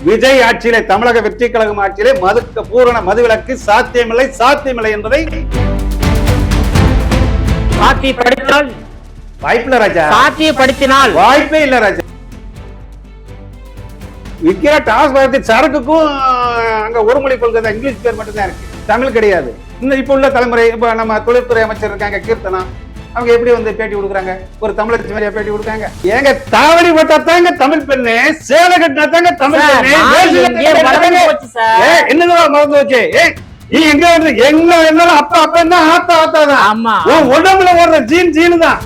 விஜய் ஆட்சியிலே, தமிழக வெற்றி கழகம் ஆட்சியிலே பூரண மதுவிலக்கு சாத்தியமில்லை என்பதை சாத்தியப்படுத்தினால் வாய்ப்பில்லை ராஜா. சாத்தியப்படுத்தினால் வாய்ப்பே இல்ல ராஜா. விற்கிற டாஸ்மாக் சரக்குக்கும் அங்க ஒரு மொழி கொள்கை தான், இங்கிலீஷ் பேர் மட்டும் தான் இருக்கு, தமிழ் கிடையாது. இன்னும் இப்ப உள்ள தலைமுறை, இப்ப நம்ம தொழில்துறை அமைச்சர் இருக்காங்க கீர்த்தனா, அவங்க எப்படி வந்து பேட்டி கொடுக்குறாங்க, ஒரு தமிழர் மாதிரியா பேட்டி கொடுக்காங்க? ஏங்க தாவடி போட்டா தாங்க தமிழ் பெண்ணு, சேலை கட்டினா தாங்க தமிழ் பெண்ணு. என்னதான் மறந்து வச்சு நீ எங்க வந்து என்ன அப்பா அப்பா தான் ஆத்தா ஆத்தா தான் உடம்புல ஓடுற ஜீனு தான்.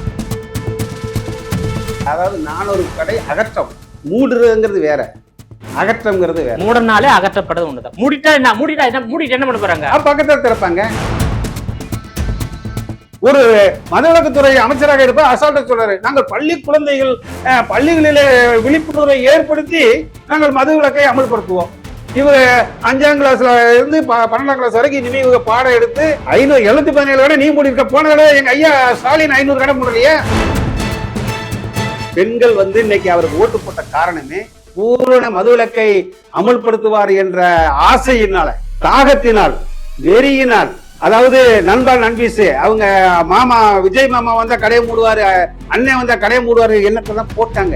அதாவது 400 கடை அகற்றம், மூடுறதுங்கிறது வேற, அகற்றம்ங்கிறது வேற. மூடனாலே அகற்றப்படுறது ஒண்ணுதான். மூடிட்டு என்ன பண்ண போறாங்க? பக்கத்துல திறப்பாங்க. ஒரு மதுவிலக்குத்துறை அமைச்சராக இருப்ப அசால்ட்டா சொல்றாரு, நாங்கள் பள்ளி குழந்தைகள் பள்ளிகளிலே விழிப்புணர்வை ஏற்படுத்தி நாங்கள் மதுவிலக்கை அமல்படுத்துவோம். இவர் 5ஆம் கிளாஸ்ல இருந்து 12ஆம் கிளாஸ் வரைக்கும் இனிமே இவங்க பாடம் எடுத்து 717 கடை நீ மூடி இருக்க. போன கடை எங்க ஐயா ஸ்டாலின் 500 கடை மூடலையே. பெண்கள் வந்து இன்னைக்கு அவருக்கு ஓட்டு போட்ட காரணமே பூரண மதுவிலக்கை அமல்படுத்துவார் என்ற ஆசையினால, தாகத்தினால், வெறியினால். அதாவது நண்பா நண்பீஸ் அவங்க மாமா விஜய் மாமா வந்தா கடையை மூடுவாரு, அண்ணன் வந்தா கடையை மூடுவாரு எண்ணத்தை தான் போட்டாங்க.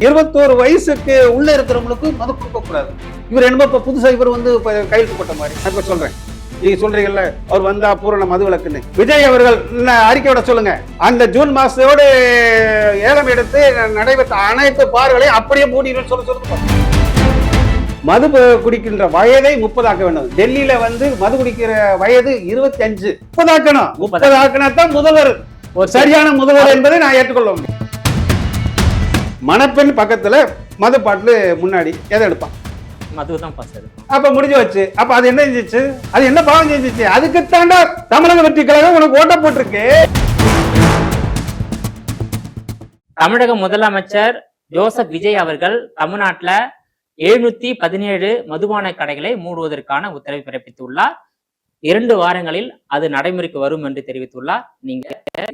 21 வயசுக்கு உள்ள இருக்கிறவங்களுக்கு மது கொடுக்க கூடாது. இவர் என்ன புதுசா இவர் வந்து கையெழுத்து போட்ட மாதிரி இப்ப சொல்றேன். நீங்க சொல்றீங்கல்ல அவர் வந்தா பூரண மதுவிலக்குன்னு. விஜய் அவர்கள் அறிக்கையோட சொல்லுங்க, அந்த ஜூன் மாசத்தோடு ஏலம் எடுத்து நடைபெற்ற அனைத்து பார்களையும் அப்படியே மூடிடும் சொல்லுங்க. மது குடிக்கின்ற வயதை 30 ஆக்க வேண்டும். டெல்லியில வந்து மது குடிக்கிற வயது 25, 30 ஆக்கணும். 30 ஆக்கினா தான் முதல்வர், சரியான முதல்வர் என்பதை நான் ஏற்றுக்கொள்ள முடியும். மணப்பெண் பக்கத்துல மது பாட்டில் முன்னாடி எதை எடுப்பான்? மதுதான் பாஸ் எடுப்பான். அப்ப முடிஞ்சு வச்சு. அப்ப அது என்ன செஞ்சிச்சு? அது என்ன பாவம் செஞ்சிச்சு? அதுக்குத்தாண்டா தமிழக வெற்றி கழகம் உனக்கு ஓட்ட போட்டிருக்கு. தமிழக முதலமைச்சர் ஜோசப் விஜய் அவர்கள் தமிழ்நாட்டுல 717 மதுபான கடைகளை மூடுவதற்கான உத்தரவை பிறப்பித்துள்ளார். 2 வாரங்களில் அது நடைமுறைக்கு வரும் என்று தெரிவித்துள்ளார். நீங்க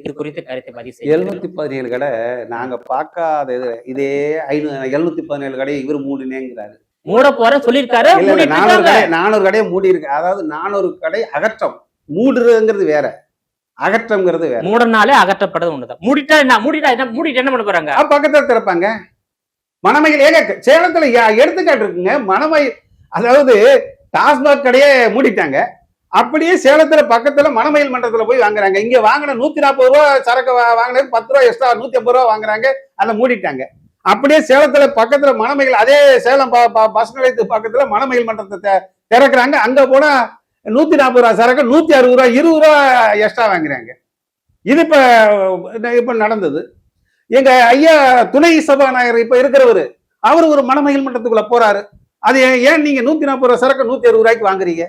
இது குறித்து கருத்தை பதிவு செய்ய. 717 கடை நாங்க பார்க்காத இதே 717 கடை இவர் மூடினேங்கிறாரு. மூட போற சொல்லியிருக்காரு. 400 கடையை மூடி இருக்கு. அதாவது 400 கடை அகற்றம், மூடுறதுங்கிறது வேற, அகற்றம்ங்கிறது வேற. மூடனாலே அகற்றப்படுறது ஒண்ணுதான். மூடிட்டு என்ன பண்ண போறாங்க? பக்கத்துல திறப்பாங்க. மணமயில் ஏங்க சேலத்துல எடுத்துக்காட்டு இருக்குங்க. மணமயில், அதாவது டாஸ்மாக் கடையே மூடிட்டாங்க, அப்படியே சேலத்துல பக்கத்துல மணமயில் மன்றத்துல போய் வாங்குறாங்க. இங்க வாங்கின 140 ரூபா சரக்கு வாங்கினது 10 ரூபா எக்ஸ்ட்ரா 150 ரூபா வாங்குறாங்க, அதை மூடிட்டாங்க. அப்படியே சேலத்துல பக்கத்துல மணமயில், அதே சேலம் பஸ் நிலையத்து பக்கத்துல மணமயில் மன்றத்தை திறக்கிறாங்க. அங்க போனா 140 ரூபா சரக்கு 160 ரூபா 20 ரூபா எக்ஸ்ட்ரா வாங்குறாங்க. இது இப்ப நடந்தது. எங்க ஐயா துணை சபாநாயகர் இப்ப இருக்கிறவரு, அவரு ஒரு மணமயில் மன்றத்துக்குள்ள போறாரு. அது ஏன் நீங்க 140 ரூபா சரக்கு 160 ரூபாய்க்கு வாங்குறீங்க?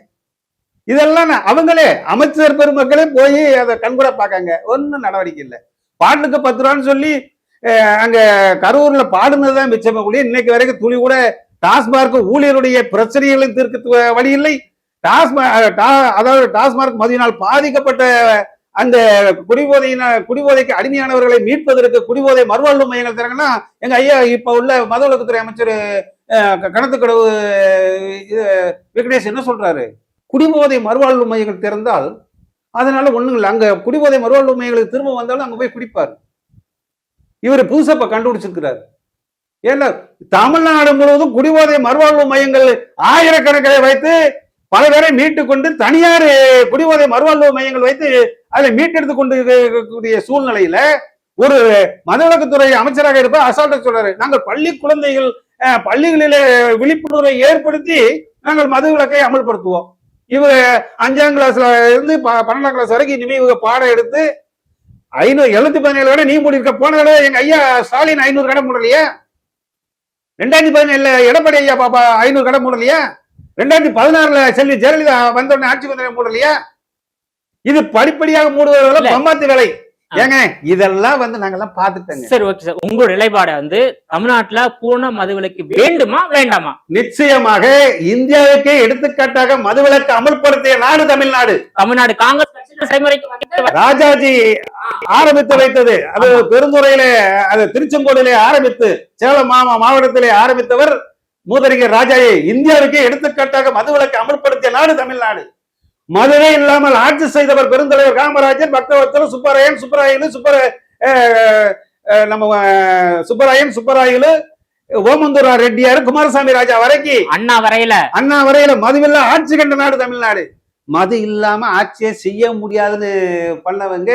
இதெல்லாம் அவங்களே அமைச்சர் பெருமக்களே போய் அதை கண்கூட பார்க்காங்க. ஒன்னும் நடவடிக்கை இல்லை. பாட்டுக்கு 10 ரூபான்னு சொல்லி அங்க கரூர்ல பாடுனதுதான் மிச்சமா கூடிய இன்னைக்கு வரைக்கும் துளி கூட டாஸ்மார்க் ஊழியருடைய பிரச்சனைகளையும் தீர்க்க வழி இல்லை. அதாவது டாஸ்மார்க் மதுவினால் பாதிக்கப்பட்ட அந்த குடிபோதைக்கு அடிமையானவர்களை மீட்பதற்கு குடிபோதை மறுவாழ்வு மையங்கள் தராங்கன்னா, எங்க ஐயா இப்ப உள்ள மதுவிலக்குத்துறை அமைச்சர் கணத்துக்கடவு விக்னேஷ் என்ன சொல்றாரு? குடிபோதை மறுவாழ்வு மையங்கள் திறந்தால் அதனால ஒண்ணும் இல்லை, அங்க குடிபோதை மறுவாழ்வு மையங்களுக்கு திரும்ப வந்தாலும் அங்க போய் குடிப்பார். இவர் புதுசா இப்ப கண்டுபிடிச்சிருக்கிறார். ஏன்னா தமிழ்நாடு முழுவதும் குடிபோதை மறுவாழ்வு மையங்கள் ஆயிரக்கணக்கிலே வைத்து பல பேரை மீட்டு கொண்டு தனியார் குடிபோதை மறுவாழ்வு மையங்கள் வைத்து அதை மீட்டெடுத்து கொண்டு இருக்கக்கூடிய சூழ்நிலையில ஒரு மதுவிலக்குத்துறை அமைச்சராக இருப்ப அசால்ட்டா சொல்றாரு, நாங்கள் பள்ளி குழந்தைகள் பள்ளிகளிலே விழிப்புணர்வை ஏற்படுத்தி நாங்கள் மதுவிலக்கை அமல்படுத்துவோம். இவர் 5ஆம் கிளாஸ்ல இருந்து 12ஆம் கிளாஸ் வரைக்கும் இனிமே இவங்க பாடம் எடுத்து 717 கடை நீ மூடி இருக்க. போன கடை எங்க ஐயா ஸ்டாலின் 500 கடை மூடலையா? 2017 எடப்பாடி ஐயா பாப்பா 500 கடை மூடலையா? 2016 செல்வி ஜெயலலிதா வந்தோடனே ஆட்சி வந்த மூடலையா? இது படிப்படியாக மூடுவதில் பம்பாத்து வேலை. ஏங்க இதெல்லாம் வந்து நாங்கெல்லாம் பாத்துட்டோங்க. சரி, ஓகே சார். உங்களோட நிலைப்பாடு வந்து தமிழ்நாட்டுல பூர்ண மதுவிலக்கு வேண்டுமா வேண்டாமா? நிச்சயமாக இந்தியாவுக்கே எடுத்துக்காட்டாக மதுவிலக்கு அமல்படுத்திய நாடு தமிழ்நாடு. தமிழ்நாடு காங்கிரஸ் கட்சியில செயல்முறைக்கு ராஜாஜி ஆரம்பித்து வைத்தது. அது பெருந்துறையிலே, அது திருச்செங்கோடிலே ஆரம்பித்து சேலம் மாவட்டத்திலே ஆரம்பித்தவர் மூதறிஞர் ராஜாஜி. இந்தியாவுக்கே எடுத்துக்காட்டாக மதுவிலக்கு அமல்படுத்திய நாடு தமிழ்நாடு. மதுவே இல்லாமல் ஆட்சி செய்தவர் பெருந்தலைவர் காமராஜர், பக்தவத்தர், சுப்பராயலு, ஓமந்தூரா ரெட்டியார், குமாரசாமி ராஜா வரைக்கும் அண்ணா வரையில மதுவில்லா ஆட்சி கண்ட நாடு தமிழ்நாடு. மது இல்லாம ஆட்சியை செய்ய முடியாதுன்னு பண்ணவங்க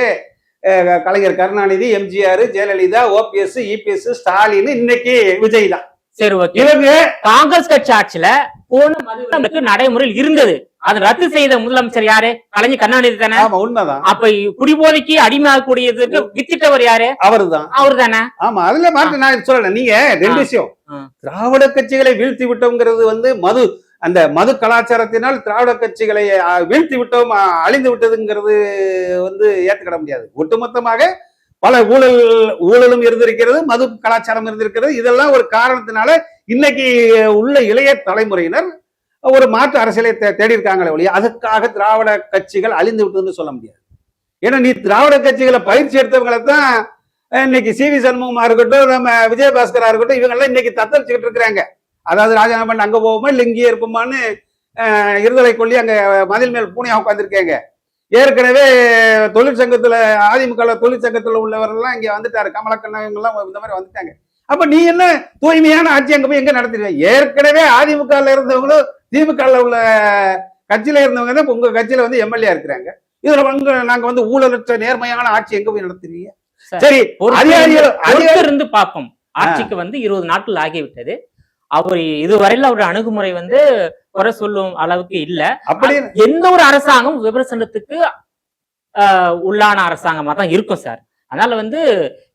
கலைஞர் கருணாநிதி, எம்ஜிஆர், ஜெயலலிதா, ஓபிஎஸ், இபிஎஸ், ஸ்டாலின், இன்னைக்கு விஜய் தான். சரி, ஓகே. இவங்க காங்கிரஸ் கட்சி ஆட்சியில பூர்ண மதுவிலக்கு நடைமுறையில் இருந்தது. அது ரத்து செய்த முதலமைச்சர் யாரு? கலைஞர் கருணாநிதி தானே? உண்மைதான். அப்ப குடிபோதைக்கு அடிமையாகக்கூடியதுக்கு வித்திட்டவர் யாரு? அவருதான். அவரு தானே? ஆமா, அதுல மாற்று நான் சொல்லல. நீங்க ரெண்டு விஷயம், திராவிட கட்சிகளை வீழ்த்தி விட்டோம்ங்கிறது வந்து அந்த மது கலாச்சாரத்தினால் திராவிட கட்சிகளை வீழ்த்தி விட்டோம், அழிந்து விட்டதுங்கிறது வந்து ஏற்றுக்கிட முடியாது. ஒட்டுமொத்தமாக பல ஊழலும் இருந்திருக்கிறது, மது கலாச்சாரம் இருந்திருக்கிறது. இதெல்லாம் ஒரு காரணத்தினால இன்னைக்கு உள்ள இளைய தலைமுறையினர் ஒரு மாற்று அரசியலை தேடி இருக்காங்களே ஒழிய அதுக்காக திராவிட கட்சிகள் அழிந்து விட்டதுன்னு சொல்ல முடியாது. ஏன்னா நீ திராவிட கட்சிகளை பயிற்சி எடுத்தவங்களை தான் இன்னைக்கு சிவி சண்முகமா இருக்கட்டும், நம்ம விஜயபாஸ்கரா இருக்கட்டும், இவங்கெல்லாம் இன்னைக்கு தத்தளிச்சுக்கிட்டு இருக்கிறாங்க. அதாவது ராஜினாமா பண்ணி அங்க போவோமா இல்லை இங்கேயே இருப்போமான்னு இருதலை கொள்ளி அங்க மதில் மேல் பூனையா உட்காந்துருக்கேங்க. ஏற்கனவே தொழிற்சங்கத்துல அதிமுக தொழிற்சங்கத்துல உள்ளவர்கள்லாம் இங்க வந்துட்டாரு, கமலக்கண்ணன் இவங்கெல்லாம் இந்த மாதிரி வந்துட்டாங்க. அப்ப நீ என்ன தூய்மையான ஆட்சி அங்க போய் எங்க நடத்திடுவீங்க? ஏற்கனவே அதிமுக இருந்தவங்களும் திமுக உள்ள கட்சியில இருந்தவங்க தான் உங்க கட்சியில வந்து எம்எல்ஏ இருக்கிறாங்க. இதுல நாங்க வந்து ஊழலற்ற நேர்மையான ஆட்சி எங்க போய் நடத்துவீங்க? சரி, இருந்து பார்ப்போம். ஆட்சிக்கு வந்து 20 நாட்கள் ஆகிவிட்டது. அவர் இதுவரையில அவருடைய அணுகுமுறை வந்து குறை சொல்லும் அளவுக்கு இல்ல. அப்படி எந்த ஒரு அரசாங்கம் விமர்சனத்துக்கு உள்ளான அரசாங்கமா தான் இருக்கும் சார். அதனால வந்து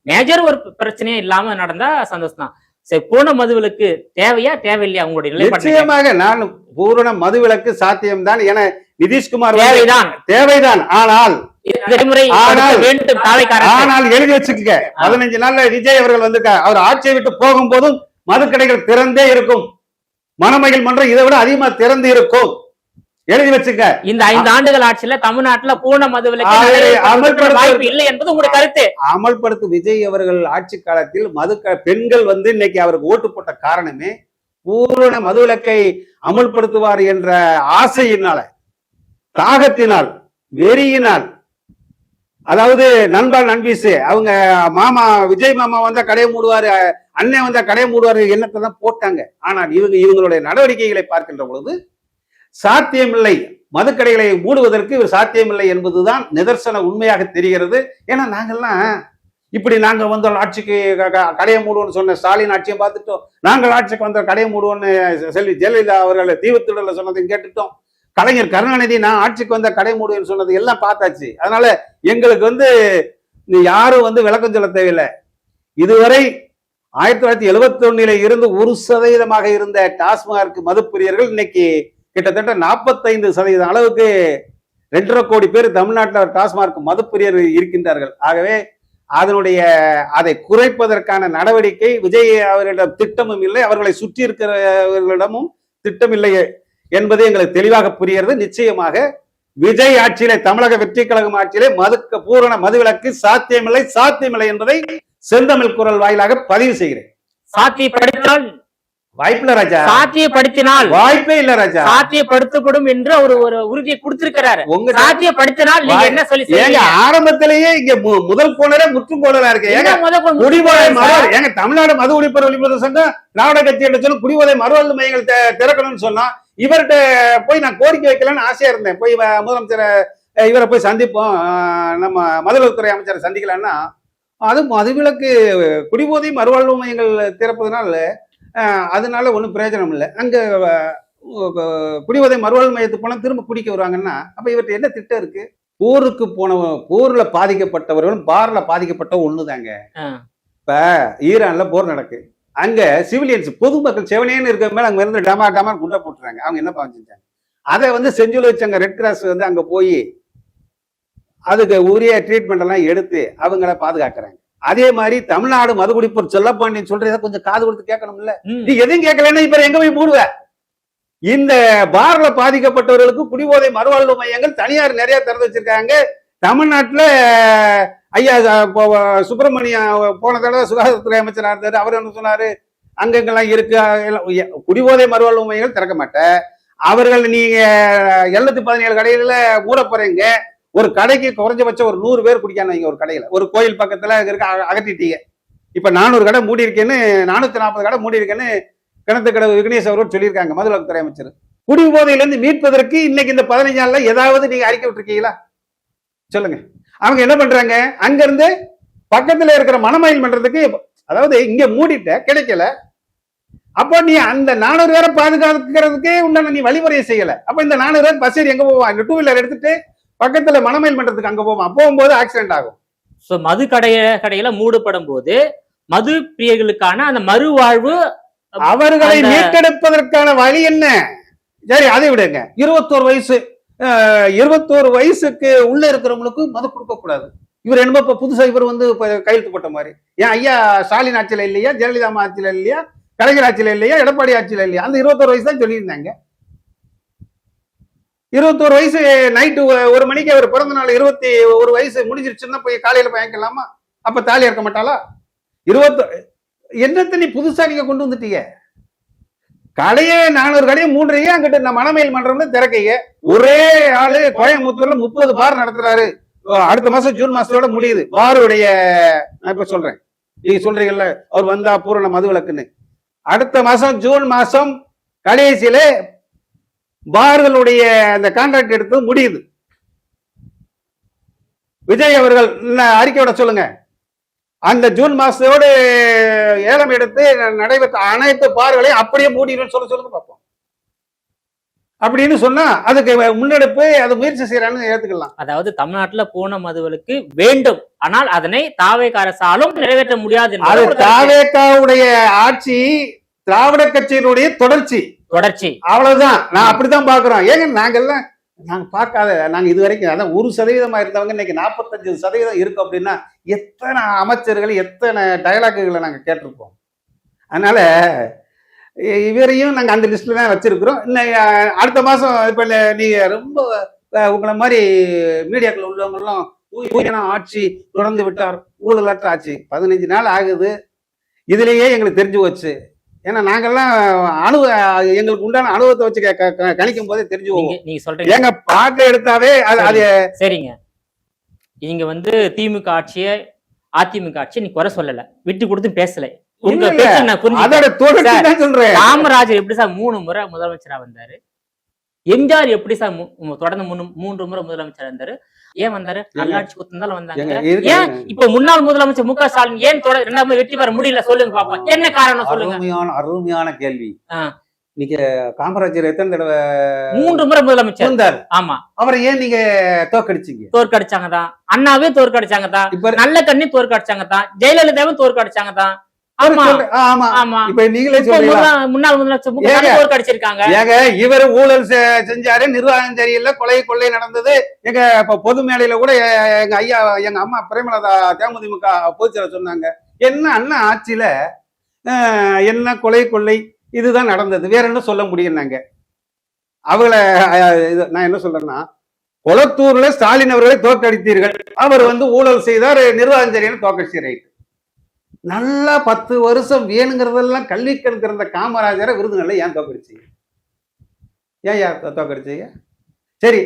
மேஜர் ஒரு பிரச்சனையே இல்லாம நடந்தா சந்தோஷம் தான். சரி, பூர்ண மதுவிலக்கு தேவையா தேவையில்லையா உங்களுடைய நிலைப்பாடு? நிச்சயமாக நான் பூரண மதுவிலக்கு சாத்தியம்தான் என நிதிஷ்குமார் தேவைதான். ஆனால் எழுதி வச்சுக்க, 15 நாள்ல விஜய் அவர்கள் வந்திருக்காரு. அவர் ஆட்சியை விட்டு போகும்போதும் மதுக்கடைகள் திறந்தே இருக்கும். மணமகள் மன்றம் இதை விட அதிகமா திறந்து இருக்கும். எழுதி வச்சுக்க. இந்த 5 ஆண்டுகள் ஆட்சியில தமிழ்நாட்டுல பூர்ண மதுவிலக்கு வாய்ப்பு இல்லை என்பது உங்களுடைய கருத்து. அமல்படுத்து விஜய் அவர்கள் ஆட்சி காலத்தில் பெண்கள் வந்து இன்னைக்கு அவருக்கு ஓட்டு போட்ட காரணமே பூரண மதுவிலக்கை அமல்படுத்துவார் என்ற ஆசையினால, தாகத்தினால், வெறியினால். அதாவது நண்பா நண்பீசு அவங்க மாமா விஜய் மாமா வந்தா கடையை மூடுவாரு, அண்ணன் வந்தா கடையை மூடுவாரு எண்ணத்தை தான் போட்டாங்க. ஆனால் இவங்களுடைய நடவடிக்கைகளை பார்க்கின்ற பொழுது சாத்தியமில்லை, மதுக்கடைகளை மூடுவதற்கு இவர் சாத்தியமில்லை என்பதுதான் நிதர்சன உண்மையாக தெரிகிறது. ஏன்னா நாங்கள்லாம் இப்படி நாங்க வந்து ஆட்சிக்கு கடையை மூடுவோம்னு சொன்ன ஸ்டாலின் ஆட்சியை பார்த்துட்டோம். நாங்கள் ஆட்சிக்கு வந்த கடையை மூடுவோம்னு செல்வி ஜெயலலிதா அவர்களை தீவுத்திடல சொன்னதையும் கேட்டுட்டோம். கலைஞர் கருணாநிதி நான் ஆட்சிக்கு வந்த கடை மூடுவேன்னு சொன்னது எல்லாம் பார்த்தாச்சு. அதனால எங்களுக்கு வந்து யாரும் வந்து விளக்கம் சொல்ல தேவையில்லை. இதுவரை 1971 இருந்து 1% இருந்த டாஸ்மாக் மதுப்பிரியர்கள் இன்னைக்கு கிட்டத்தட்ட 45% அளவுக்கு 2.5 கோடி பேர் தமிழ்நாட்டில் டாஸ்மாக் மதுப்பிரியர் இருக்கின்றார்கள். ஆகவே அதை குறைப்பதற்கான நடவடிக்கை விஜய் அவர்களிடம் திட்டமும் இல்லை, அவர்களை சுற்றி இருக்கிறவர்களிடமும் திட்டம் இல்லை என்பது எங்களுக்கு தெளிவாக புரிகிறது. நிச்சயமாக விஜய் ஆட்சியிலே, தமிழக வெற்றி கழகம் ஆட்சியிலே பூரண மதுவிலக்கு சாத்தியமில்லை என்பதை செந்தமிழ் குரல் வாயிலாக பதிவு செய்கிறேன். சாத்தியப்படுத்தினால் வாய்ப்பில்லை ராஜா, சாத்தியப்படுத்தினால் வாய்ப்பே இல்ல ராஜா, சாத்தியப்படுத்தப்படும் என்று ஒரு உறுதியை கொடுத்திருக்கிறாரு. உங்க சாத்தியப்படுத்தினால் நீங்க என்ன சொல்லி ஆரம்பத்திலேயே இங்க முதல் கோணரே முற்றும் கோணலா இருக்கு. ஏங்க தமிழ்நாடு மது ஒழிப்பு ஒழிப்பது சங்கம் திராவிட கட்சி என்று சொல்லி குடிபோதை மறுவாழ்வு மையங்கள் திறக்கணும்னு சொன்னா இவர்கிட்ட போய் நான் கோரிக்கை வைக்கலான்னு ஆசையா இருந்தேன். போய் முதலமைச்சர் இவரை போய் சந்திப்போம், நம்ம மதுவிலக்குத்துறை அமைச்சரை சந்திக்கலான்னா அது மதுவிலக்கு குடிபோதை மறுவாழ்வு மையங்கள் திறப்பதனால அதனால ஒன்றும் பிரயோஜனம் இல்லை. அங்க குடிபோதை மறுவாழ்வு மையத்துக்கு போனா திரும்ப குடிக்க வருவாங்கன்னா அப்ப இவர்கிட்ட என்ன திட்டம் இருக்கு? போருக்கு போர்ல பாதிக்கப்பட்டவர்களும் பார்ல பாதிக்கப்பட்ட ஒண்ணுதாங்க. இப்ப ஈரான்ல போர் நடக்கு, அங்க சிவிலியன்ஸ் பொதுமக்கள் செவனேன்னு இருக்க மேல அங்க இருந்து டமா குண்டை போட்டுறாங்க. அவங்க என்ன செஞ்சாங்க? அதை வந்து செஞ்சுல வச்சாங்க ரெட் கிராஸ் வந்து அங்க போய் அதுக்கு உரிய ட்ரீட்மெண்ட் எல்லாம் எடுத்து அவங்கள பாதுகாக்கிறாங்க. அதே மாதிரி தமிழ்நாடு மதுகுடிப்போர் செல்லப்பாண்டியன் சொல்றத கொஞ்சம் காது கொடுத்து கேட்கணும்ல. நீ எதுவும் கேட்கலன்னா இப்ப எங்க போய் மூடுவ? இந்த பார்ல பாதிக்கப்பட்டவர்களுக்கு குடிபோதை மறுவாழ்வு மையங்கள் தனியார் நிறைய திறந்து வச்சிருக்காங்க. தமிழ்நாட்டுல ஐயா சுப்பிரமணியம் போன தடவை சுகாதாரத்துறை அமைச்சராக இருந்தாரு. அவர் என்ன சொன்னாரு? அங்கங்கெல்லாம் இருக்கு, குடிபோதை மறுவாழ்வு மையங்கள் திறக்க மாட்டேன். அவர்கள் நீங்க 717 கடையில மூட போறீங்க. ஒரு கடைக்கு குறைஞ்சபட்சம் ஒரு 100 பேர் குடிக்காம வைங்க. ஒரு கடையில ஒரு கோயில் பக்கத்துல இருக்க அகற்றிட்டீங்க. இப்ப 400 கடை மூடி இருக்கேன்னு, 440 கடை மூடி இருக்கேன்னு கிணத்துக்கடவு விக்னேஷ் அவர்கள் சொல்லியிருக்காங்க, மதுவிலக்குத்துறை அமைச்சர். குடிபோதையிலிருந்து மீட்பதற்கு இன்னைக்கு இந்த 15 நாள்ல ஏதாவது நீங்க அறிக்கை விட்டுருக்கீங்களா? சொல்லுங்க. அவங்க என்ன பண்றாங்க? அங்க இருந்து பக்கத்துல இருக்கிற மணமயில் பண்றதுக்கு, அதாவது இங்க மூடிட்ட கிடைக்கல. அப்போ நீ அந்த 400 பேரை பாதுகாக்கிறதுக்கே உண்டான நீ வழிமுறையை செய்யல. அப்ப இந்த 400 பேர் பஸ் ஏறி எங்க போவான்? இந்த 2 வீலர் எடுத்துட்டு பக்கத்துல மணமயில் பண்றதுக்கு அங்க போவான். போகும்போது ஆக்சிடென்ட் ஆகும். சோ மது கடையில மூடப்படும் போது மது பிரியர்களுக்கான அந்த மறுவாழ்வு, அவர்களை மீட்டெடுப்பதற்கான வழி என்ன? சரி, அதை விடுங்க. 21 வயசுக்கு உள்ள இருக்கிறவங்களுக்கு மது கொடுக்க கூடாது. இவர் என்ன இப்ப புதுசா இவர் வந்து கையெழுத்து போட்ட மாதிரி? ஏன் ஐயா ஸ்டாலின் ஆட்சியில இல்லையா? ஜெயலலிதா ஆட்சியில இல்லையா? கலைஞர் ஆட்சியில இல்லையா? எடப்பாடி ஆட்சியில இல்லையா? அந்த 21 வயசு தான் சொல்லியிருந்தாங்க. 21 வயசு நைட்டு 1 மணிக்கு அவர் பிறந்த நாள் 21 வயசு முடிஞ்சிருச்சுன்னா போய் காலையில போய் வாங்கிக்கலாமா? அப்ப தாலி இருக்க மாட்டாளா? 20 என்னத்த நீ புதுசா நீங்க கொண்டு வந்துட்டீங்க? கடையே 400 கடையை மூடுறீங்க, அங்கிட்ட இந்த மணமயில் மன்றம்னு திறக்கீங்க. ஒரே ஆளு கோயம்புத்தூர்ல 30 பார் நடத்துறாரு. அடுத்த மாசம் ஜூன் மாசத்தோட முடியுது பாருடைய. நான் இப்ப சொல்றேன், நீங்க சொல்றீங்கல்ல அவர் வந்தா பூரண மதுவிலக்குன்னு. அடுத்த மாசம் ஜூன் மாசம் கடைசியில பார்களுடைய அந்த கான்ட்ராக்ட் எடுத்து முடியுது. விஜய் அவர்கள் அறிக்கையோட சொல்லுங்க, அந்த ஜூன் மாசத்தோடு ஏலம் எடுத்து நடைபெற்ற அனைத்து பார்களையும் அப்படியே மூடிடும் சொல்லுங்க பார்ப்போம். அப்படின்னு சொன்னா அதுக்கு முன்னெடுப்பு, அது முயற்சி செய்யறான்னு ஏத்துக்கலாம். அதாவது தமிழ்நாட்டுல பூரண மதுவிலக்கு வேண்டும், ஆனால் அதனை தாவேக அரசாலும் நிறைவேற்ற முடியாது. அது தாவேகாவுடைய ஆட்சி, திராவிட கட்சியினுடைய தொடர்ச்சி அவ்வளவுதான். நான் அப்படித்தான் பாக்குறோம். ஏங்க நாங்க பார்க்காத, நாங்க இது வரைக்கும் அதான் 1% இருந்தவங்க இன்னைக்கு 45% இருக்கு அப்படின்னா எத்தனை அமைச்சர்கள், எத்தனை டயலாக்குகளை நாங்க கேட்டிருப்போம். அதனால இவரையும் நாங்க அந்த லிஸ்ட்ல தான் வச்சிருக்கிறோம். அடுத்த மாசம் இப்ப நீங்க ரொம்ப உங்களை மாதிரி மீடியாக்கள் உள்ளவங்க எல்லாம் ஆட்சி தொடர்ந்து விட்டார், ஊழலற்ற ஆட்சி. 15 நாள் ஆகுது. இதுலயே எங்களுக்கு தெரிஞ்சு போச்சு. ஏன்னா நாங்கெல்லாம் எங்களுக்கு உண்டான அனுபவத்தை வச்சு கணிக்கும் போதே தெரிஞ்சு போவோம். நீங்க சொல்றீங்க எங்க பாட்டு எடுத்தாவே அது சரிங்க. நீங்க வந்து திமுக ஆட்சியை, அதிமுக ஆட்சியை நீ குறை சொல்லல, விட்டு கொடுத்து பேசல. உங்க பேச்சு நான் புரிஞ்சுக்கிறேன். காமராஜர் எப்படி சார் 3 முறை முதலமைச்சரா வந்தாரு? எம்ஜிஆர் எப்படி சார் தொடர்ந்து 3 முறை முதலமைச்சரா இருந்தாரு? ஏன் வந்தாரு? நல்லாட்சி குத்தந்தாலும் வந்தாங்க. ஏன் இப்ப முன்னாள் முதலமைச்சர் மு க ஸ்டாலின் ஏன் 2ஆம் முறை வெற்றி பெற முடியல? சொல்லுங்க பாப்போம். என்ன காரணம் சொல்லுங்க. அருமையான கேள்வி. நீங்க காமராஜர் எத்தனை தடவை 3 முறை முதலமைச்சர் இருந்தாரு? ஆமா. அவரை ஏன் நீங்க தோற்கடிச்சீங்க? தோற்கடிச்சாங்க தான். அண்ணாவே தோற்கடிச்சாங்க தான். இப்ப நல்ல கண்ணி தோற்கடிச்சாங்க தான். ஜெயலலிதாவும் தோற்கடிச்சாங்க தான். முன்னாள் முதலமைச்சர் தோற்கடிச்சிருக்காங்க. ஏங்க இவர் ஊழல் செஞ்சாரு, நிர்வாகம் சரியில்லை, கொள்ளை நடந்தது. எங்க பொது மேடையில கூட எங்க ஐயா, எங்க அம்மா பிரேமலதா தேமுதிமுக பொதுச்செயலர் சொன்னாங்க, என்ன அண்ணா ஆட்சியில என்ன கொள்ளை இதுதான் நடந்தது, வேற என்ன சொல்ல முடியும்னாங்க. அவங்கள நான் என்ன சொல்றேன்னா, கொளத்தூர்ல ஸ்டாலின் அவர்களை தோற்கடித்தீர்கள், அவர் வந்து ஊழல் செய்தார், நிர்வாகம் சரியான தோற்கடிச்சு. ரைட். நல்லா 10 வருஷம் வேணுங்கிறதெல்லாம் கல்வி கணக்கிற அந்த காமராஜரை விருதுகளை ஏன் தோற்கடிச்சீங்க? ஏன் தோற்கடிச்சீங்க? சரி,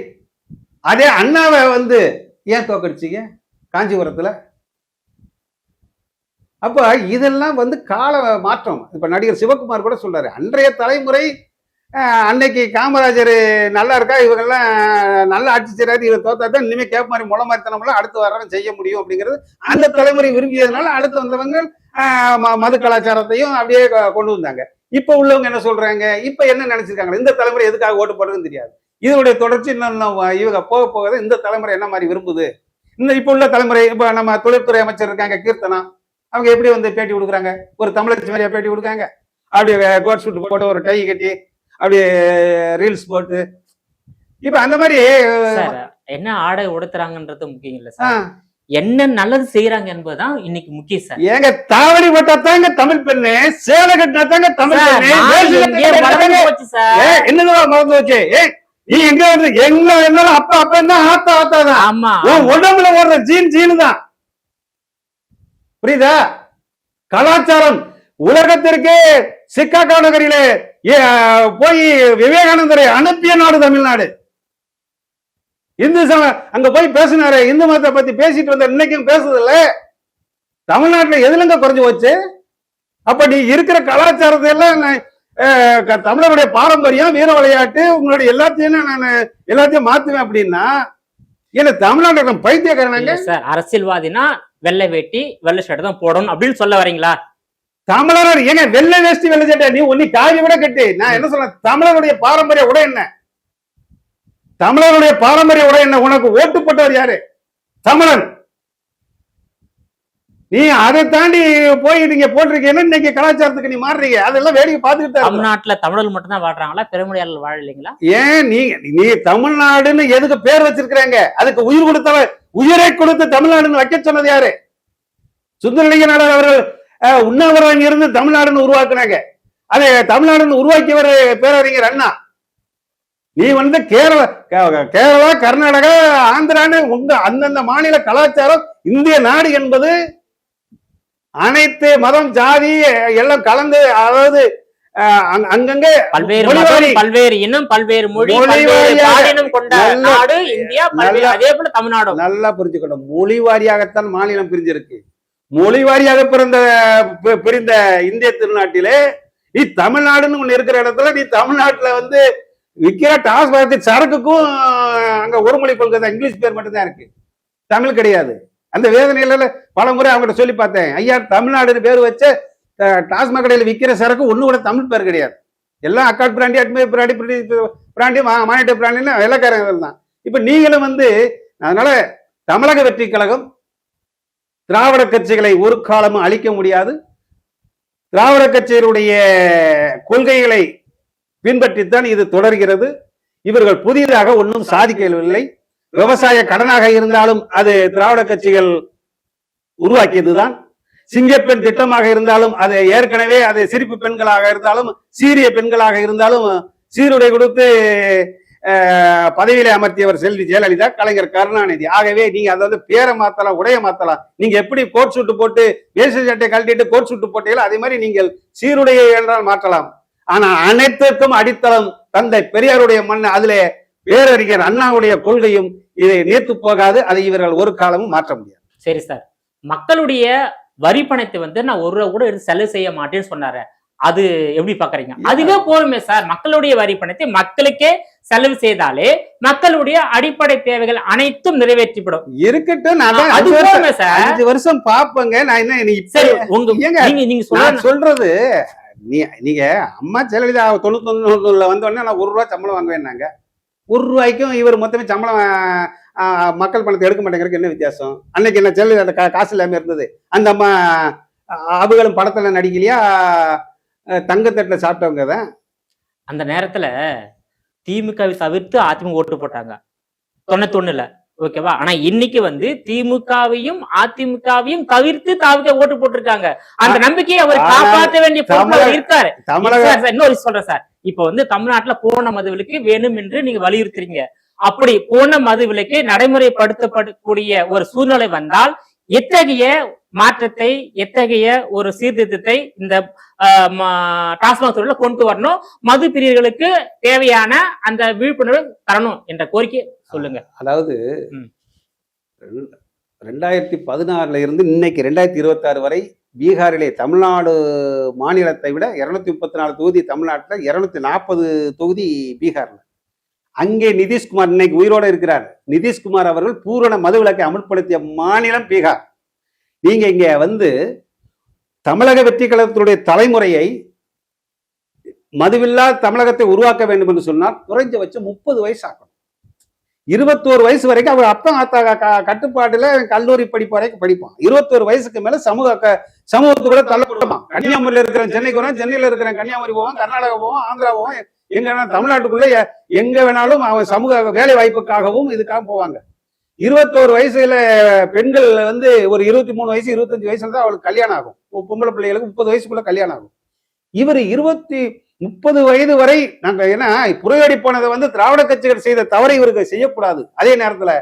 அதே அண்ணாவை வந்து ஏன் தோற்கடிச்சீங்க காஞ்சிபுரத்துல? அப்ப இதெல்லாம் வந்து கால மாற்றம். இப்ப நடிகர் சிவகுமார் கூட சொல்றாரு, அன்றைய தலைமுறை அன்னைக்கு காமராஜர் நல்லா இருக்கா, இவங்கெல்லாம் நல்ல ஆட்சி செய்யறாரு, இவர் தோத்தா தான் இனிமே கேப் மாதிரி முளை மாதிரித்தனம்லாம் அடுத்து வரவன் செய்ய முடியும் அப்படிங்கிறது அந்த தலைமுறை விரும்பியதுனால அடுத்து வந்தவங்க மது கலாச்சாரத்தையும் அப்படியே கொண்டு வந்தாங்க. இப்ப உள்ளவங்க என்ன சொல்றாங்க, இப்ப என்ன நினைச்சிருக்காங்க, இந்த தலைமுறை எதுக்காக ஓட்டு போடுறதுன்னு தெரியாது. இதனுடைய தொடர்ச்சி இன்னும் இவங்க போக இந்த தலைமுறை என்ன மாதிரி விரும்புது. இப்ப உள்ள தலைமுறை, இப்ப நம்ம தொழில்துறை அமைச்சர் இருக்காங்க கீர்த்தனா, அவங்க எப்படி வந்து பேட்டி கொடுக்குறாங்க, ஒரு தமிழச்சி மாதிரியா பேட்டி கொடுக்காங்க? அப்படியே கோட் சூட் போட்டு ஒரு டை கட்டி அப்படியே ரீல்ஸ் போட்டு, இப்ப அந்த மாதிரி என்ன ஆடை உடுத்துறாங்கன்றது முக்கியம் இல்ல சார், என்ன நல்லது செய்யறாங்க என்பதுதான் இன்னைக்கு முக்கியம் சார். ஏங்க தாவணி போட்டா தாங்க தமிழ் பெண்ணு, சேலை கட்டினா தாங்க தமிழ் பெண்ணு. என்னதான் மறந்து வச்சு நீ எங்க வந்து எங்க அப்பா அப்பா என்ன ஆத்தா ஆத்தா தான். ஆமா, உடம்புல ஓடுற ஜீனு தான். புரியுதா? கலாச்சாரம் உலகத்திற்கு சிக்காகோ நகரிலே போய் விவேகானந்தரை அனுப்பிய நாடு தமிழ்நாடு. இந்து அங்க போய் பேசினாரு, இந்து மதத்தை பத்தி பேசிட்டு வந்த இன்னைக்கும் பேசுறது இல்ல. தமிழ்நாட்டுல எதுலங்க குறைஞ்சு போச்சு? அப்ப நீ இருக்கிற கலாச்சாரத்தை எல்லாம் தமிழருடைய பாரம்பரியம், வீர விளையாட்டு, உங்களுடைய எல்லாத்தையும் நான் எல்லாத்தையும் மாத்துவேன் அப்படின்னா என்ன தமிழ்நாட்டுல பைத்தியக்காரனாங்க சார்? அரசியல்வாதினா வெள்ளை வேட்டி வெள்ளை ஷர்ட் தான் போடணும் அப்படின்னு சொல்ல வரீங்களா? தமிழர் ஏங்க வெள்ளை வேஷ்டி வெள்ளை சட்டை நீ ஒன்னி காவி விட கட்டு. நான் என்ன சொல்றேன், தமிழருடைய பாரம்பரிய உடை என்ன? தமிழருடைய பாரம்பரிய உடை என்ன? உனக்கு ஓட்டு போட்டவர் யாரு? தமிழன். நீ அதை தாண்டி போய் நீங்க போட்டிருக்கீங்கன்னா இன்னைக்கு கலாச்சாரத்துக்கு நீ மாறுறீங்க. அதெல்லாம் வேடிக்கை பார்த்துக்கிட்டு தமிழ்நாட்டுல தமிழர்கள் மட்டும்தான் வாழ்றாங்களா, பெருமொழியாளர்கள் வாழ இல்லைங்களா? ஏன் நீ தமிழ்நாடுன்னு எதுக்கு பேர் வச்சிருக்கிறாங்க? அதுக்கு உயிர் கொடுத்தவர், உயிரை கொடுத்து தமிழ்நாடுன்னு வைக்க சொன்னது யாரு? சுந்தரலிங்க நாடார் அவர்கள் உண்ணாவிரதம் இருந்து தமிழ்நாடுன்னு உருவாக்குனாங்க. அதை தமிழ்நாடுன்னு உருவாக்கியவர் பேரறிஞர் அண்ணா. நீ வந்து கேரளா, கர்நாடகா, ஆந்திரான்னு உங்க அந்தந்த மாநில கலாச்சாரம். இந்திய நாடு என்பது அனைத்து மதம் ஜாதி எல்லாம் கலந்து, அதாவது அங்கங்க பல்வேறு இனம் பல்வேறு மொழி கொண்ட நாடு இந்தியா. அதே போல தமிழ்நாடு. நல்லா புரிஞ்சுக்கணும், மொழி வாரியாகத்தான் மாநிலம் பிரிஞ்சிருக்கு. மொழி வாரியாக பிரிந்த இந்திய திருநாட்டிலே நீ தமிழ்நாடுன்னு ஒண்ணு இருக்கிற இடத்துல நீ தமிழ்நாட்டுல வந்து விற்கிற டாஸ்மாக் சரக்குக்கும் அங்க ஒரு மொழி கொள்கை தான், இங்கிலீஷ் பேர் மட்டும்தான் இருக்கு, தமிழ் கிடையாது. அந்த வேதனையில பல முறை அவங்ககிட்ட சொல்லி பார்த்தேன், ஐயா தமிழ்நாடுன்னு பேர் வச்ச டாஸ்மாக் கடையில் விற்கிற சரக்கு ஒண்ணு கூட தமிழ் பேர் கிடையாது. எல்லாம் அக்காட் பிராண்டி, அட்மே பிராண்டி, பிராண்டி, மானிட்ட பிராண்டின்னு வெள்ளக்காரங்க தான். இப்ப நீங்களும் வந்து அதனால தமிழக வெற்றி கழகம் திராவிட கட்சிகளை ஒரு காலமும் அழிக்க முடியாது. திராவிட கட்சியினுடைய கொள்கைகளை பின்பற்றித்தான் இது தொடர்கிறது. இவர்கள் புதிதாக ஒன்றும் சாதிக்கவில்லை. விவசாய கடனாக இருந்தாலும் அது திராவிட கட்சிகள் உருவாக்கியதுதான். சிங்கப்பெண் திட்டமாக இருந்தாலும் அது ஏற்கனவே அது சிரிப்பு பெண்களாக இருந்தாலும் சீரிய பெண்களாக இருந்தாலும் சீருடை கொடுத்து பதவியில அமர்த்தியவர் செல்வி ஜெயலலிதா, கலைஞர் கருணாநிதி. ஆகவே நீங்க அதை வந்து பேரை மாத்தலாம், உடைய மாத்தலாம். நீங்க எப்படி கோட் சூட்டு போட்டு வேஷ்டி சட்டை கழட்டிட்டு கோட் சூட்டு போட்டீங்களோ அதே மாதிரி நீங்கள் சீருடையை என்றால் மாற்றலாம். ஆனா அனைத்திற்கும் அடித்தளம் தந்தை பெரியாருடைய மண், அதுல பேரறிஞர் அண்ணாவுடைய கொள்கையும் இதை நேர்த்து போகாது. அதை இவர்கள் ஒரு காலமும் மாற்ற முடியாது. சரி சார், மக்களுடைய வரி பணத்தை வந்து நான் ஒரு ரூபா கூட எடுத்து செலவு செய்ய மாட்டேன்னு சொன்னாரு, அது எப்படி பாக்குறீங்க? அதுவே போருமே சார், மக்களுடைய வரி பணத்தை மக்களுக்கே செலவு செய்தாலே மக்களுடைய அடிப்படை தேவைகள் அனைத்தும் நிறைவேற்றிவிடும். இருக்கட்டும், அது போருமே சார். 5 வருஷம் பாப்பங்க. நான் என்ன நீங்க சொல்றது, நீங்க அம்மா ஜெயலலிதா 99 வந்த உடனே நான் 1 ரூபா சம்பளம் வாங்குவேன்னாங்க. 1 ரூபாய்க்கும் இவர் மொத்தமே சம்பளம் மக்கள் பணத்தை எடுக்க மாட்டேங்கிறதுக்கு என்ன வித்தியாசம்? அன்னைக்கு என்ன ஜெயலலிதா காசு இல்லாம இருந்தது? அந்த அம்மா அவங்களும் படத்துல நடிக்கலையா, தங்கத்தட்டுல சாப்பிட்டவங்க தான். அந்த நேரத்துல திமுகவை தவிர்த்து அதிமுக ஓட்டு போட்டாங்க 91ல, ஓகேவா? ஆனா இன்னைக்கு வந்து திமுகவையும் அதிமுகவையும் தவிர்த்து தாவிக ஓட்டு போட்டிருக்காங்க. அந்த நம்பிக்கையை அவர் காப்பாற்ற வேண்டிய பொறுப்பு இருக்காரு. இன்னொரு சொல்றேன் சார், இப்ப வந்து தமிழ்நாட்டுல பூரண மதுவிலக்கு வேணும் என்று நீங்க வலியுறுத்துறீங்க. அப்படி பூரண மதுவிலக்கு நடைமுறைப்படுத்தப்படக்கூடிய ஒரு சூழ்நிலை வந்தால் எத்தகைய மாற்றத்தை, எத்தகைய ஒரு சீர்திருத்தத்தை இந்த டாஸ்மாக் துறையில கொண்டு வரணும், மது பிரியர்களுக்கு தேவையான அந்த விழிப்புணர்வு தரணும் என்ற கோரிக்கை சொல்லுங்க. அதாவது 2016 இருந்து இன்னைக்கு 2026 வரை பீகாரிலே தமிழ்நாடு மாநிலத்தை விட 234 தொகுதி தமிழ்நாட்டில், 240 தொகுதி பீகார்ல. அங்கே நிதிஷ்குமார் இன்னைக்கு உயிரோடு இருக்கிறார். நிதிஷ்குமார் அவர்கள் பூரண மதுவிலக்கை அமல்படுத்திய மாநிலம் பீகார். நீங்க இங்க வந்து தமிழக வெற்றி கழகத்தினுடைய தலைமுறையை மதுவில்லா தமிழகத்தை உருவாக்க வேண்டும் என்று சொன்னால் குறைஞ்சபட்சம் 30 வயசு ஆக்கணும். 21 வயசு வரைக்கும் அவர் அப்பா கட்டுப்பாட்டுல கல்லூரி படிப்பு வரைக்கும் படிப்பான். 21 வயசுக்கு மேல சமூகத்துக்கு கூட தள்ளப்படுவான். கன்னியாகுமரியில இருக்கிற சென்னைக்கு வரும், சென்னையில இருக்கிற கன்னியாகுமரி போவான், கர்நாடகா போவான், ஆந்திரா போவான், எங்கன்னா தமிழ்நாட்டுக்குள்ள எங்க வேணாலும் அவன் சமூக வேலை வாய்ப்புக்காகவும் இதுக்காக போவாங்க. 21 வயசுல பெண்கள் வந்து ஒரு 23 வயசு 25 வயசுல தான் அவளுக்கு கல்யாணம் ஆகும். பொம்பளை பிள்ளைகளுக்கு 30 வயசுக்குள்ள கல்யாணம் ஆகும். இவர் 30 வயது வரை நாங்க ஏன்னா புறையடி போனதை வந்து திராவிட கட்சிகள் செய்த தவறை இவருக்கு செய்யக்கூடாது. அதே நேரத்துல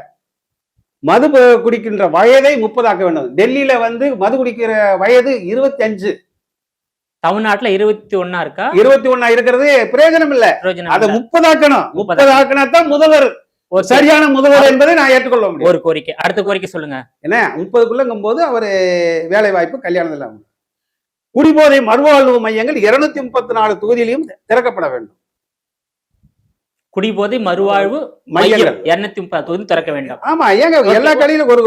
மது குடிக்கின்ற வயதை 30 ஆக்க வேண்டும். டெல்லியில வந்து மது குடிக்கிற வயது 25. தமிழ்நாட்டுல 21 இருக்கா? 21 இருக்கிறது பிரயோஜனம் இல்ல. அதை 30 ஆக்கணும். 30 ஆக்கினா தான் முதல்வர் சரியான முதல்வர் என்பதை நான் ஏற்றுக்கொள்ள முடியும். ஒரு கோரிக்கை. அடுத்த கோரிக்கை சொல்லுங்க. என்ன 30க்குள்ளங்கும் போது அவரு வேலை வாய்ப்பு கல்யாணம் இல்லாம. குடிபோதை மறுவாழ்வு மையங்கள் 234 தொகுதியிலையும் திறக்கப்பட வேண்டும். குடிபோதை மறுவாழ்வு மையங்கள் 230 தொகுதி திறக்க வேண்டும். ஆமா, ஏங்க எல்லா கடையிலும் ஒரு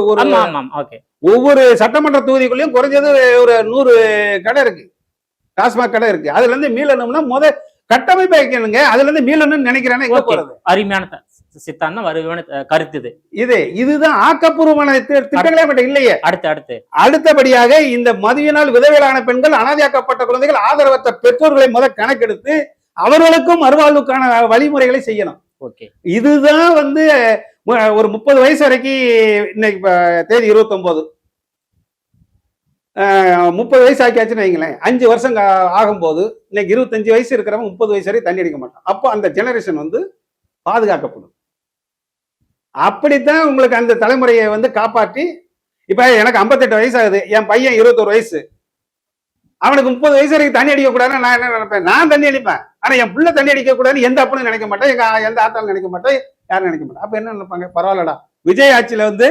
ஒவ்வொரு சட்டமன்ற தொகுதிக்குள்ளயும் குறைஞ்சது ஒரு 100 கடை இருக்கு, டாஸ்மாக் கடை இருக்கு. அதுல இருந்து மீளணும்னா கட்டமைப்பு வைக்கணுங்க. அதுல இருந்து மீளணும்னு நினைக்கிறேன்னா எங்க போறது? அருமையான சித்தாந்தம், அருமையான கருத்து. இதுதான் ஆக்கப்பூர்வமான திட்டங்களே மட்டும் இல்லையே. அடுத்தபடியாக இந்த மதுவினால் விதவைகளான பெண்கள், அனாதையாக்கப்பட்ட குழந்தைகள், ஆதரவற்ற பெற்றோர்களை கணக்கெடுத்து அவர்களுக்கும் மறுவாழ்வுக்கான வழிமுறைகளை செய்யணும். இதுதான் வந்து ஒரு 30 வயசு வரைக்கும் இன்னைக்கு தேதி 29 30 வயசு ஆக்கியாச்சுன்னு வைங்களேன். 5 வருஷம் ஆகும்போது இன்னைக்கு 25 வயசு இருக்கிறவங்க 30 வயசு வரை தண்ணி அடிக்க மாட்டான். அப்போ அந்த ஜெனரேஷன் வந்து பாதுகாக்கப்படும். அப்படித்தான் உங்களுக்கு அந்த தலைமுறையை வந்து காப்பாற்றி. இப்ப எனக்கு 58 வயசு ஆகுது, என் பையன் 21 வயசு, அவனுக்கு 30 வயசு வரைக்கும் தண்ணி அடிக்க கூடாதுன்னு நான் என்ன நினைப்பேன்? நான் தண்ணி அடிப்பேன். ஆனா என் பிள்ளை தண்ணி அடிக்க கூடாதுன்னு எந்த அப்பனும் நினைக்க மாட்டேன், எந்த ஆத்தாலும் நினைக்க மாட்டேன், யாரும் நினைக்க மாட்டேன். அப்ப என்ன நினைப்பாங்க? பரவாயில்லடா, விஜய் ஆட்சியில வந்து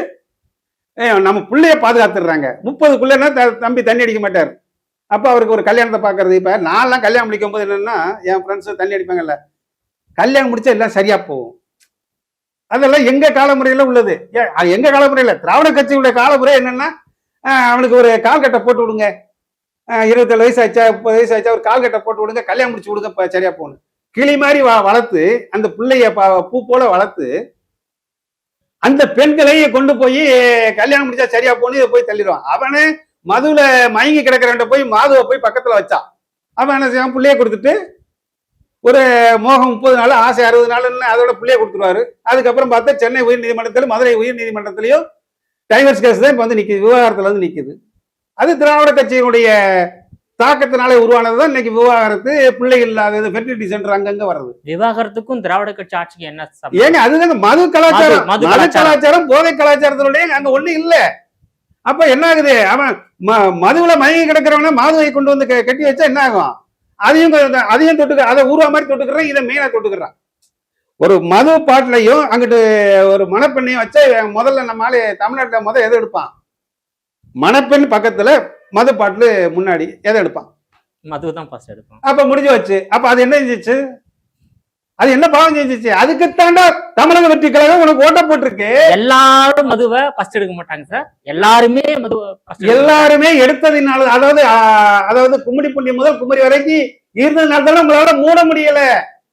நம்ம பிள்ளைய பாதுகாத்துடுறாங்க. 30க்குள்ளன்னா தம்பி தண்ணி அடிக்க மாட்டார். அப்ப அவருக்கு ஒரு கல்யாணத்தை பாக்குறது. இப்ப நான்லாம் கல்யாணம் முடிக்கும் போது என்னன்னா, என் ஃப்ரெண்ட்ஸ் தண்ணி அடிப்பாங்கல்ல, கல்யாணம் முடிச்சா எல்லாம் சரியா போகும். அதெல்லாம் எங்க காலமுறையில உள்ளது. எங்க காலமுறையில திராவிட கட்சியுடைய காலமுறை என்னன்னா, அவனுக்கு ஒரு கால்கட்டை போட்டு விடுங்க, 27 வயசு ஆச்சா 30 வயசு ஆச்சா ஒரு கால்கட்டை போட்டு விடுங்க, கல்யாணம் முடிச்சு விடுங்க, சரியா போகணும். கிளி மாதிரி வளர்த்து அந்த பிள்ளைய பூ போல வளர்த்து அந்த பெண்களை கொண்டு போய் கல்யாணம் முடிச்சா சரியா போகணும் போய் தள்ளிடுவான். அவனு மதுல மயங்கி கிடக்கிறவன் போய் மாதுவை போய் பக்கத்துல வச்சான். அவன் என்ன செய்வான்? பிள்ளைய கொடுத்துட்டு ஒரு மோகம் 30 நாள், ஆசை 60 நாள் அதோட பிள்ளைய கொடுத்துருவாரு. அதுக்கப்புறம் பார்த்தா சென்னை உயர் நீதிமன்றத்திலும் மதுரை உயர் நீதிமன்றத்திலையும் டைவர்ஸ் கேஸ் தான் இப்ப வந்து நிக்குது, விவகாரத்துல வந்து நிக்குது. அது திராவிட கட்சியினுடைய தாக்கத்தினாலே உருவானதுதான் இன்னைக்கு விவகாரத்து, பிள்ளை இல்லாதது, ஃபெர்டிலிட்டி சென்டர் அங்கங்க வருது. விவாகரத்துக்கும் திராவிட கட்சி ஆட்சிக்கு என்ன? ஏங்க அதுதாங்க மது கலாச்சாரம். மது கலாச்சாரம் போதை கலாச்சாரத்தினுடைய அங்க ஒண்ணு இல்ல. அப்ப என்ன ஆகுது? அவன் மதுவுல மயங்கி கிடக்கிறவன மாதுவை கொண்டு வந்து கட்டி வச்சா என்ன ஆகும்? அதையும் தொட்டுக்க, அதை ஊர்வா மாதிரி தொட்டுக்கிறான், இதை மெயினா தொட்டுக்கிறான். ஒரு மது பாட்டிலையும் அங்கிட்டு ஒரு மணப்பெண்ணையும் வச்சா முதல்ல நம்ம தமிழ்நாட்டுல எதை எடுப்பான்? மணப்பெண் பக்கத்துல, மது பாட்டில் முன்னாடி எதை எடுப்பான்? மதுதான் ஃபர்ஸ்ட் எடுப்பான். அப்ப முடிஞ்சு வச்சு. அப்ப அது என்ன செஞ்சிச்சு? அது என்ன பாவம் செஞ்சிச்சு? அதுக்குத்தாண்டா தமிழக வெற்றி கழகம் உனக்கு ஓட்ட போட்டிருக்கு. எல்லாரும் மதுவை ஃபர்ஸ்ட் எடுக்க மாட்டாங்க சார். எல்லாருமே எடுத்ததுனால, அதாவது கும்மிடி புண்டி முதல் குமரி வரைக்கும் இருந்ததுனால தானே உங்களால மூட முடியல.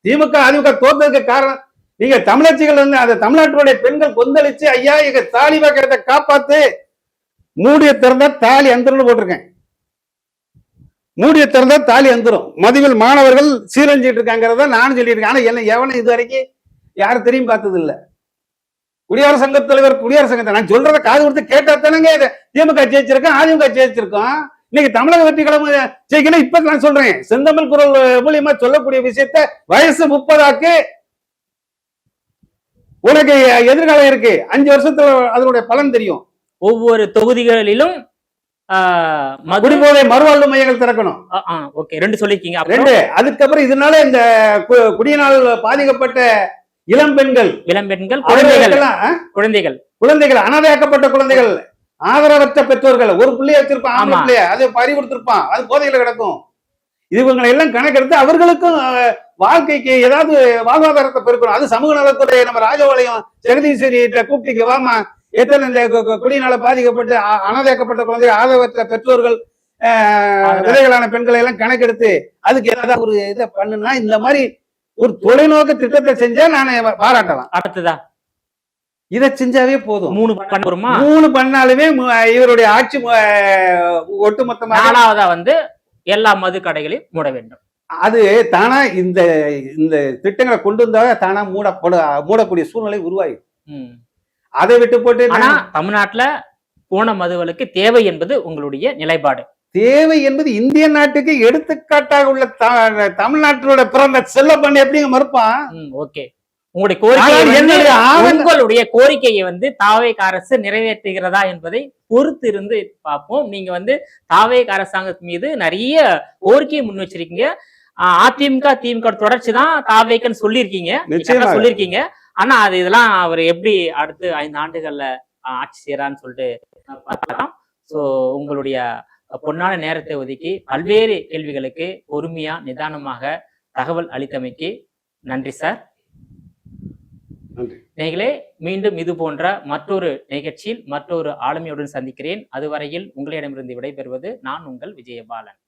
திமுக அதிமுக தோற்றதுக்கு காரணம் நீங்க தமிழச்சிகள் வந்து அந்த தமிழ்நாட்டுடைய பெண்கள் கொந்தளிச்சு, ஐயா எங்க தாலி வாக்கிறத காப்பாத்து, மூடிய திறந்தா தாலி அந்தரம்னு போட்டிருக்கேன். மூடிய திறந்தா தாலி அந்தரும். மதுவில் மாணவர்கள் சீரழிஞ்சிட்டு இருக்காங்கிறத நானும் சொல்லிட்டு இருக்கேன். ஆனா என்ன எவனும் இது வரைக்கும் யாரும் தெரியும் பார்த்தது இல்ல. குடியரசு சங்க தலைவர், குடியரசு சங்கத்தை நான் சொல்றத காது கொடுத்து கேட்டா தானங்க திமுக ஜெயிச்சிருக்கோம், அதிமுக ஜெயிச்சிருக்கோம். இன்னைக்கு தமிழக வெற்றி கழகம் ஜெயிக்கணும். இப்ப நான் சொல்றேன், செந்தமிழ் குரல் மூலியமா சொல்லக்கூடிய விஷயத்த வயசு 30 உனக்கு எதிர்காலம் இருக்கு. 5 வருஷத்துல அதனுடைய பலன் தெரியும். ஒவ்வொரு தொகுதிகளிலும் குடிபோதை மறுவாழ்வு மையங்கள் திறக்கணும். ஓகே, 2 சொல்லிருக்கீங்க. 2. அதுக்கப்புறம் இதனால இந்த குடியினால் பாதிக்கப்பட்ட இளம் பெண்கள், குழந்தைகள், அனாதையாக்கப்பட்ட குழந்தைகள், ஆதரவற்ற பெற்றோர்கள், ஒரு பிள்ளைய வச்சிருப்பான், ஆம்பளை பிள்ளைய, அது பறி கொடுத்திருப்பான், அது போதையில கிடக்கும். இவங்களை எல்லாம் கணக்கெடுத்து அவர்களுக்கும் வாழ்க்கைக்கு ஏதாவது வாழ்வாதாரத்தை பெருக்கணும். அது சமூக நலத்துறை நம்ம ராஜபாளையம் ஜெகதீஸ்வரி கூப்பிட்டு வாமா, எத்தனை இந்த குடியினால பாதிக்கப்பட்டு அனாதையாக்கப்பட்ட குழந்தைகள், ஆதரவற்ற பெற்றோர்கள், விதைகளான பெண்களை எல்லாம் கணக்கெடுத்து அதுக்கு ஏதாவது ஒரு இதை பண்ணுனா, இந்த மாதிரி ஒரு தொலைநோக்கு திட்டத்தை செஞ்சா நான் பாராட்டலாம். அடுத்ததா இதை செஞ்சாவே போதும். 3 பண்ணாலுமே இவருடைய ஆட்சி ஒட்டுமொத்தமாக. 4வதா வந்து எல்லா மது கடைகளையும் மூட வேண்டும். அது தானா இந்த இந்த திட்டங்களை கொண்டு வந்தா தானா மூடக்கூடிய சூழ்நிலை உருவாகி, ம். அதை விட்டு போட்டு ஆனா தமிழ்நாட்டுல போன மதுவிலக்கு தேவை என்பது உங்களுடைய நிலைப்பாடு. தேவை என்பது இந்திய நாட்டுக்கு எடுத்துக்காட்டாக உள்ள தமிழ்நாட்டோட பிறந்த செல்லப்பண்ண எப்படிங்க மறுப்பான்? ஓகே. உங்களுடைய உங்களுடைய கோரிக்கையை வந்து தாவேக அரசு நிறைவேற்றுகிறதா என்பதை பொறுத்து இருந்து பார்ப்போம். நீங்க தாவேக அரசாங்கத்தின் மீது நிறைய கோரிக்கையை முன் வச்சிருக்கீங்க. அதிமுக திமுக தொடர்ச்சி தான் தாவேகன்னு சொல்லியிருக்கீங்க. ஆனா அது இதெல்லாம் அவர் எப்படி அடுத்து 5 ஆண்டுகள்ல ஆட்சி செய்யறான்னு சொல்லிட்டு பார்க்கலாம். சோ உங்களுடைய பொன்னான நேரத்தை ஒதுக்கி பல்வேறு கேள்விகளுக்கு பொறுமையா நிதானமாக தகவல் அளித்தமைக்கு நன்றி சார். நேயர்களே, மீண்டும் இது போன்ற மற்றொரு நிகழ்ச்சியில் மற்றொரு ஆளுமையுடன் சந்திக்கிறேன். அதுவரையில் உங்களிடமிருந்து விடைபெறுவது நான் உங்கள் விஜயபாலன்.